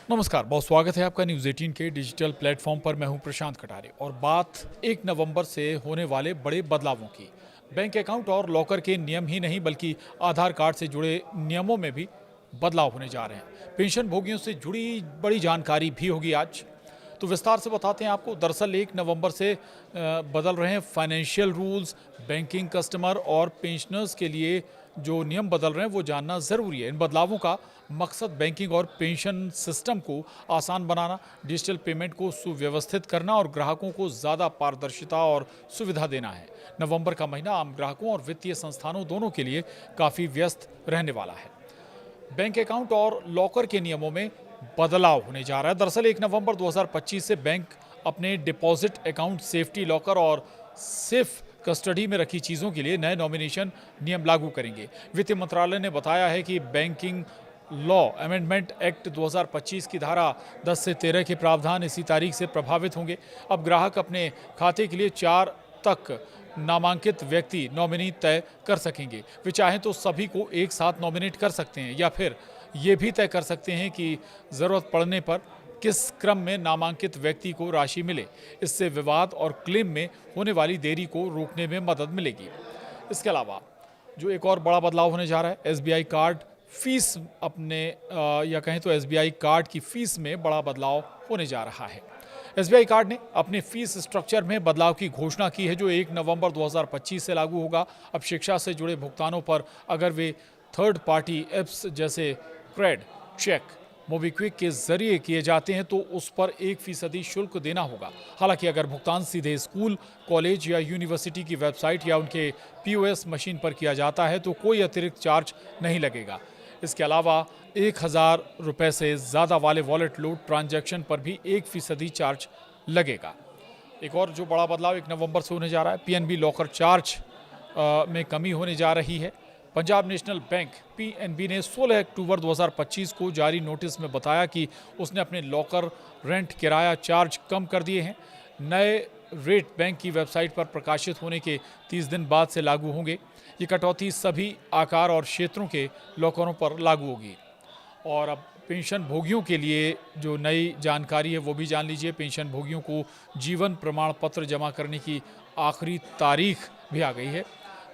नमस्कार, बहुत स्वागत है आपका न्यूज़ 18 के डिजिटल प्लेटफॉर्म पर। मैं हूं प्रशांत कटारे और बात 1 नवंबर से होने वाले बड़े बदलावों की। बैंक अकाउंट और लॉकर के नियम ही नहीं बल्कि आधार कार्ड से जुड़े नियमों में भी बदलाव होने जा रहे हैं। पेंशन भोगियों से जुड़ी बड़ी जानकारी भी होगी आज, तो विस्तार से बताते हैं आपको। दरअसल 1 नवंबर से बदल रहे हैं फाइनेंशियल रूल्स। बैंकिंग कस्टमर और पेंशनर्स के लिए जो नियम बदल रहे हैं वो जानना ज़रूरी है। इन बदलावों का मकसद बैंकिंग और पेंशन सिस्टम को आसान बनाना, डिजिटल पेमेंट को सुव्यवस्थित करना और ग्राहकों को ज़्यादा पारदर्शिता और सुविधा देना है। नवंबर का महीना आम ग्राहकों और वित्तीय संस्थानों दोनों के लिए काफ़ी व्यस्त रहने वाला है। बैंक अकाउंट और लॉकर के नियमों में बदलाव होने जा रहा है। दरअसल 1 नवंबर 2025 से बैंक अपने डिपॉजिट अकाउंट, सेफ्टी लॉकर और सेफ कस्टडी में रखी चीज़ों के लिए नए नॉमिनेशन नियम लागू करेंगे। वित्त मंत्रालय ने बताया है कि बैंकिंग लॉ अमेंडमेंट एक्ट 2025 की धारा 10 से 13 के प्रावधान इसी तारीख से प्रभावित होंगे। अब ग्राहक अपने खाते के लिए 4 तक नामांकित व्यक्ति नॉमिनी तय कर सकेंगे। वे चाहें तो सभी को एक साथ नॉमिनेट कर सकते हैं या फिर ये भी तय कर सकते हैं कि ज़रूरत पड़ने पर किस क्रम में नामांकित व्यक्ति को राशि मिले। इससे विवाद और क्लेम में होने वाली देरी को रोकने में मदद मिलेगी। इसके अलावा जो एक और बड़ा बदलाव होने जा रहा है, एसबीआई कार्ड फीस या कहें तो एसबीआई कार्ड की फीस में बड़ा बदलाव होने जा रहा है। एसबीआई कार्ड ने अपने फीस स्ट्रक्चर में बदलाव की घोषणा की है, जो 1 नवंबर 2025 से लागू होगा। अब शिक्षा से जुड़े भुगतानों पर अगर वे थर्ड पार्टी ऐप्स जैसे क्रेड, चेक, मोबीक्विक के जरिए किए जाते हैं तो उस पर 1% शुल्क देना होगा। हालांकि अगर भुगतान सीधे स्कूल, कॉलेज या यूनिवर्सिटी की वेबसाइट या उनके पीओएस मशीन पर किया जाता है तो कोई अतिरिक्त चार्ज नहीं लगेगा। इसके अलावा 1000 रुपये से ज़्यादा वाले वॉलेट लोड ट्रांजैक्शन पर भी 1% चार्ज लगेगा। एक और जो बड़ा बदलाव 1 नवंबर से होने जा रहा है, पीएनबी लॉकर चार्ज में कमी होने जा रही है। पंजाब नेशनल बैंक पीएनबी ने 16 अक्टूबर 2025 को जारी नोटिस में बताया कि उसने अपने लॉकर रेंट किराया चार्ज कम कर दिए हैं। नए रेट बैंक की वेबसाइट पर प्रकाशित होने के 30 दिन बाद से लागू होंगे। ये कटौती सभी आकार और क्षेत्रों के लॉकरों पर लागू होगी। और अब पेंशन भोगियों के लिए जो नई जानकारी है वो भी जान लीजिए। पेंशन भोगियों को जीवन प्रमाण पत्र जमा करने की आखिरी तारीख भी आ गई है।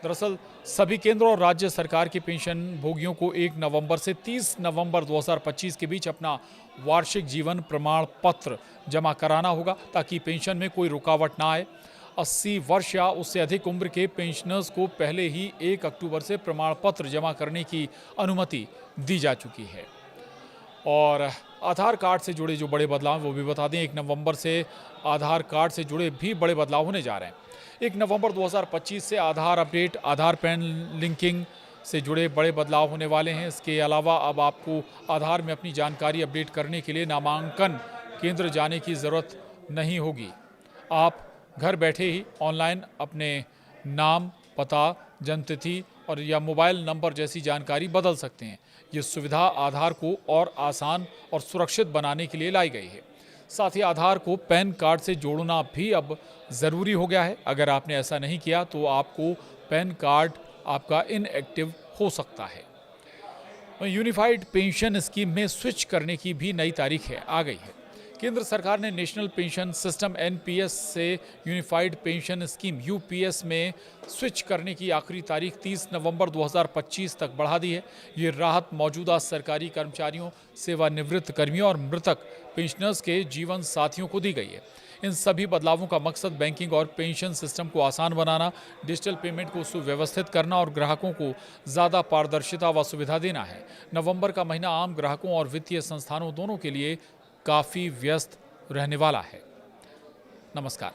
दरअसल सभी केंद्र और राज्य सरकार के पेंशन भोगियों को 1 नवंबर से 30 नवंबर 2025 के बीच अपना वार्षिक जीवन प्रमाण पत्र जमा कराना होगा ताकि पेंशन में कोई रुकावट ना आए। 80 वर्ष या उससे अधिक उम्र के पेंशनर्स को पहले ही 1 अक्टूबर से प्रमाण पत्र जमा करने की अनुमति दी जा चुकी है। और आधार कार्ड से जुड़े जो बड़े बदलाव वो भी बता दें। 1 नवंबर से आधार कार्ड से जुड़े भी बड़े बदलाव होने जा रहे हैं। 1 नवंबर 2025 से आधार अपडेट, आधार पैन लिंकिंग से जुड़े बड़े बदलाव होने वाले हैं। इसके अलावा अब आपको आधार में अपनी जानकारी अपडेट करने के लिए नामांकन केंद्र जाने की ज़रूरत नहीं होगी। आप घर बैठे ही ऑनलाइन अपने नाम, पता, जन्मतिथि और या मोबाइल नंबर जैसी जानकारी बदल सकते हैं। ये सुविधा आधार को और आसान और सुरक्षित बनाने के लिए लाई गई है। साथ ही आधार को पैन कार्ड से जोड़ना भी अब ज़रूरी हो गया है। अगर आपने ऐसा नहीं किया तो आपको पैन कार्ड आपका इनएक्टिव हो सकता है। यूनिफाइड पेंशन स्कीम में स्विच करने की भी नई तारीख आ गई है। केंद्र सरकार ने नेशनल पेंशन सिस्टम एनपीएस से यूनिफाइड पेंशन स्कीम यूपीएस में स्विच करने की आखिरी तारीख 30 नवंबर 2025 तक बढ़ा दी है। ये राहत मौजूदा सरकारी कर्मचारियों, सेवानिवृत्त कर्मियों और मृतक पेंशनर्स के जीवन साथियों को दी गई है। इन सभी बदलावों का मकसद बैंकिंग और पेंशन सिस्टम को आसान बनाना, डिजिटल पेमेंट को सुव्यवस्थित करना और ग्राहकों को ज़्यादा पारदर्शिता व सुविधा देना है। नवंबर का महीना आम ग्राहकों और वित्तीय संस्थानों दोनों के लिए काफ़ी व्यस्त रहने वाला है। नमस्कार।